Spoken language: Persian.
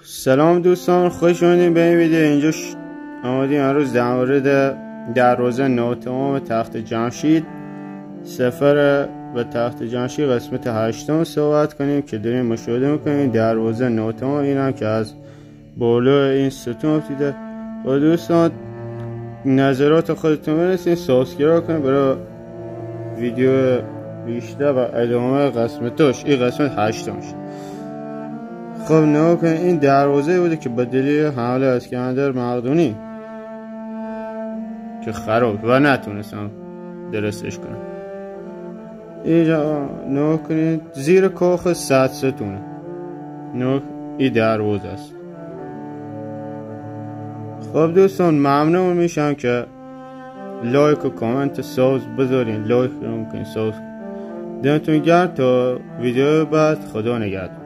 سلام دوستان، خوش اومدین به این ویدیو. اینجا آمدیم امروز در مورد دروازه نوتمام تخت جمشید سفر به تخت جمشید قسمت 8 صحبت کنیم که داریم مشاهده میکنیم. دروازه نوتمام این هم که از بالا این ستون افتیده. و دوستان نظرات خودتون برسید، سابسکرایب کنید برای ویدیو بیشتر و ادامه قسمتاش. این قسمت 8 خب نگاه کنید، این دروازه بوده که به دلیل حمله اسکندر مقدونی که خراب و نتونستم درستش کنم. اینجا نگاه کنید زیر کاخ 100 ستونه. این دروازه است. خب دوستان ممنون میشم که لایک و کامنت ساز بذارین. لایک رو میکنین، ساز دمتون گرم. تا ویدیو بعد، خدا نگهدار.